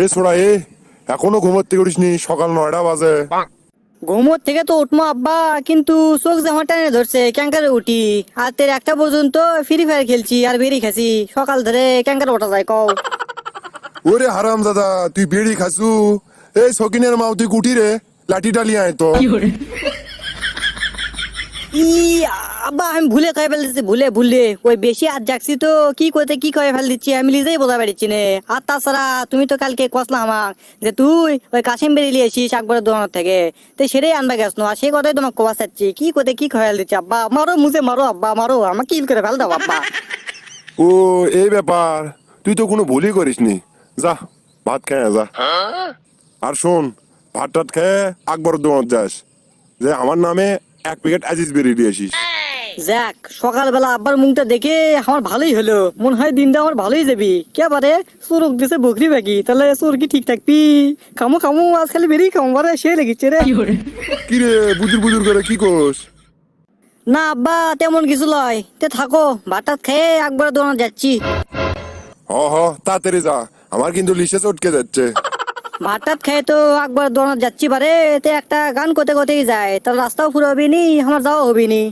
এ ছোড়া এখনো ঘুমোতে করিসনি? সকাল 9টা বাজে। ঘুমোর থেকে তো উঠবো আব্বা, কিন্তু চোখ জামা টানে ধরছে ক্যাঙ্কারে উঠি। আর তের একটা পর্যন্ত ফ্রি ফায়ার খেলছি আর বেরি খাসি, সকাল ধরে ক্যাঙ্কারে ওঠা যায় কও? ওরে হারাম দাদা, তুই বেড়ি খাসু? এই সকিনের মাও, তুই কুটি রে, লাঠি ডালি আয় তো। ই আব্বা, আমি ভুলে কয়ে ফেল দিচ্ছি, ভুলে ভুলে ওই বেশি আর জাগছি তো কি করতে কি কয়ে ফেল দিচ্ছি আমি নিজেই বোঝা পারছি না। আর তাছাড়া তুমি তো কালকে কসলা আমাক যে তুই ওই কাশিম বেরি লিয়ে আসিস আকবরের দোকান থেকে, তো সেটাই আনবা গেছ না, আর সেই কথাই তোমাকে কবা চাচ্ছি কি করতে কি কয়ে ফেল দিচ্ছি। আব্বা মারো, মুঝে মারো আব্বা, মারো আমাকে কিল করে ফেল দাও আব্বা। ও, এই ব্যাপার? তুই তো কোনো ভুলই করিসনি। যা, ভাত খেয়ে যা। আর শোন, ভাত টাত খেয়ে আকবরের দোকান যাস, যে আমার নামে 1 প্যাকেট আজিজ বেরি দিয়ে আসিস। যাক, সকালবেলা আব্বার মুখটা দেখে আমার ভালোই হলো, মনে হয় দিনটা আমার ভালোই যাবি। কে বারে চোরক দিছে বকরি বাকি, তাহলে চোর কি ঠিক থাকবি? খামো খামো আজ খালি বেরিয়ে খামো, বারে সে লেগেছে রে। কি রে, বুজুর বুজুর করে কি কোস? না আব্বা, তেমন কিছু লয়, তে থাকো, ভাতটাত খেয়ে একবার দোকান যাচ্ছি। হ তাড়াতাড়ি যা, আমার কিন্তু লিসে চটকে যাচ্ছে। ভাতটাত খেয়ে তো একবার দোকান যাচ্ছি বারে, তে একটা গান করতে করতেই যায়, তার রাস্তাও পুরো হবি নি, আমার যাওয়া হবি নি।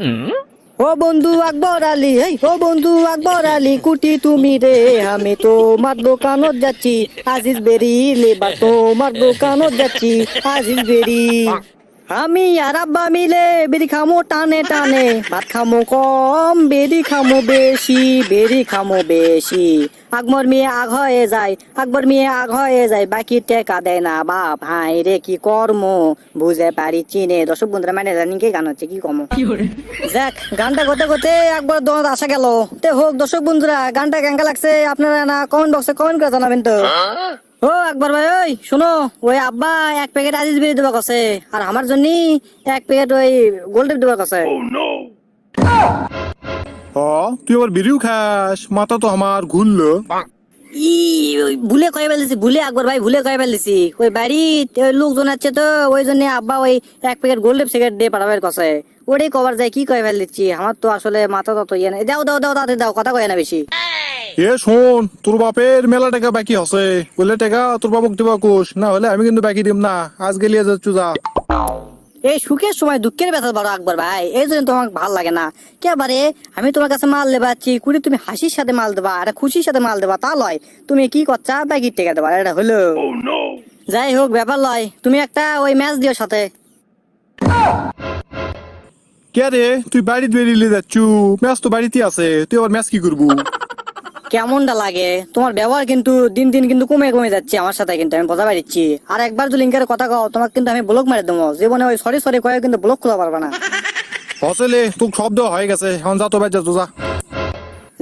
ও বন্ধু আকবর আলী, ও বন্ধু আকবর আলী, কুটি তুমি রে, আমি তোমার দোকানত যাচ্ছি, আজিজ বেরি লেবার তোমার দোকানত যাচ্ছি, আজিজ বেরি। আমি আর আব্বা মিলে বেরি খামো টানে টানে, ভাত খামো কম বেরি খামো বেশি, বেরি খামো বেশি। আকবর মেয়ে আগ হয়ে যায়, আকবর মেয়ে আগ হয়ে যায়, বাকি টেকা দেয় না বাপ, হাই রে কি কর্ম, বুঝে পারি চিনে। দর্শক বন্ধুরা মানে জানি কি গান হচ্ছে কি কম। যাক, গানটা করতে করতে একবার দোকান আসা গেল। তে হোক দর্শক বন্ধুরা, গানটা কেঙ্কা লাগছে আপনারা না কমেন্ট বক্সে কমেন্ট করে জানাবেন তো। ও একবার ভাই, ওই শোনো, ওই আব্বা 1 প্যাকেট আজিজ বিড়ি দেবা কছে, আর আমার জন্য 1 প্যাকেট ওই গোল্ডের দেবা কছে। তুই আবার বিড়িও খাস? মাথা তো আমার ঘুরলো। ই ওই ভুলে কয়ে ফেলেছি, ভুলে একবার ভাই ভুলে কয়ে ফেলেছি, ওই বাড়িতে ওই লোকজন আছে তো, ওই জন্য আব্বা ওই 1 প্যাকেট গোল্ডের সিগারেট দিয়ে পাঠাবার কছে, ওটাই কভার যায় কি কয়ে ফেল দিচ্ছি। আমার তো আসলে মাথা তত ইয়ে নেই। দাও দাও দাও তাড়াতাড়ি দাও, কথা কয়ে না বেশি। এ শোন, তোর বাপের মেলা টাকা বাকি আছে, বললে টাকা তোর বাবুক দিবা কোষ, না হলে আমি কিন্তু বাকি দিম না, আজ গেলিয়ে যাচ্ছু যা। এই সুখের সময় দুঃখের ব্যথা বড় আকবর ভাই, এই জন্য তোমাকে ভাল লাগে না কেবারে। আমি তোমার কাছে মাল দেবা আছি কুড়ি, তুমি হাসির সাথে মাল দেবা আর খুশির সাথে মাল দেবা, তা লয় তুমি কি করছা ব্যাগির টেকা দেবা, এটা হলো। যাই হোক ব্যাপার লয়, তুমি একটা ওই ম্যাচ দিও সাথে। কে রে, তুই বাড়িতে বেরিয়ে যাচ্ছু? ম্যাচ তো বাড়িতে আছে, তুই আবার ম্যাচ কি করবু? কেমনটা লাগে তোমার ব্যবহার? কিন্তু দিন দিন কিন্তু কমে কমে যাচ্ছে আমার সাথে, কিন্তু আমি বোঝা পারছি। আর একবার যদি লিঙ্কের কথা কও তোমাকে কিন্তু আমি ব্লক মারি দেবো জীবনে, ওই সরি সরি কয়ে কিন্তু ব্লক খোলা পারবে না। হসলে তোর শব্দ হয়ে গেছে, এখন যা তো বাজ যা যা।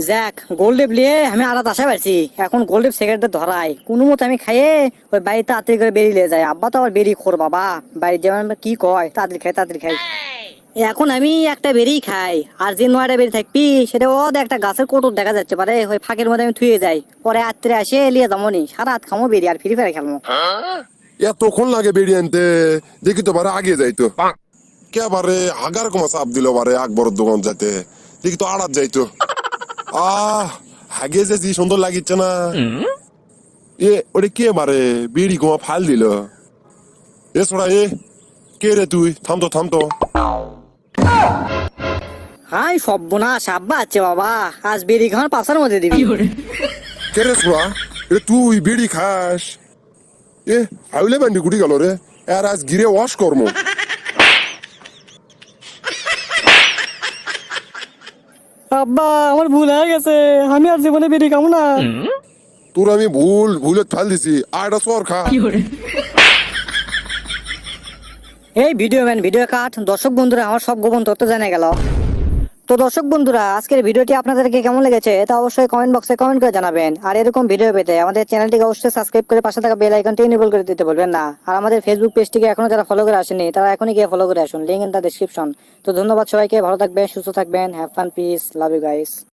যাক, গোল্ডেপ লিয়ে আমি আলাদা আশা পাচ্ছি, এখন গোল্ডেপ সিগারেট ধরাই কোনো মতো আমি খাইয়ে ওই বাড়িতে তাড়াতাড়ি করে বেরিয়ে যায়। আব্বা তো আবার বেরিয়ে খোর বাবা, বাড়ির যেমন কি কয় তাড়াতাড়ি খাই তাড়াতাড়ি খাই। এখন আমি একটা বেরিয়ে খাই, আর যে 9টা বেরিয়ে থাকবি সেটা একটা গাছের কোটর দেখা যাচ্ছে পারে, ওই ফাঁকের মধ্যে আমি থুয়ে যাই, পরে রাত্রে আসে লিয়ে যাবনি, সারা রাত খামো বেরিয়ে আর ফ্রি ফায়ার খেলবো। এতক্ষণ লাগে বেরিয়ে আনতে? দেখি তো বারে আগে যাইতো। কে বারে হাগার কমা চাপ দিল বারে আকবরের দোকান যাইতে, দেখি তো আড়াত যাইতো। হাগে যে কি সুন্দর লাগিচ্ছে না। ওরে কে বারে বিড়ি কমা ফাল দিল? ছোড়া কে রে তুই? থামতো থামতো। হাই সর্বনাশ, আব্বা আছে বাবা, আজ বেরিয়ে খাওয়ার পাশার মধ্যে দিবি। কে রে ছোড়া? তুই বিড়ি খাস? হাউলে বান্ডি গুটি গেল রে, আর আজ গিরে ওয়াশ কর্ম। আব্বা আমার ভুল হয়ে গেছে, আমি আর জীবনে বেরিয়ে খাবো না। তোর আমি ভুলে ফাল দিছি, আর একটা সর খা। এই ভিডিও ম্যান ভিডিও কাট, দর্শক বন্ধুরা আমার সব গোপন তথ্য জানা গেল। তো দর্শক বন্ধুরা, আজকের ভিডিওটি আপনাদেরকে কেমন লেগেছে তা অবশ্যই কমেন্ট বক্সে কমেন্ট করে জানাবেন। আর এরকম ভিডিও পেতে আমাদের চ্যানেলটিকে অবশ্যই সাবস্ক্রাইব করে পাশে থাকা বেল আইকনটি এনেবল করে দিতে বলবেন না। আর আমাদের ফেসবুক পেজটিকে এখনো যারা ফলো করে আসেনি তারা এখনই গিয়ে ফলো করে আসুন, লিংক ইন দ্য ডেসক্রিপশন। তো ধন্যবাদ সবাইকে, ভালো থাকবেন, সুস্থ থাকবেন, have fun, peace, love you guys.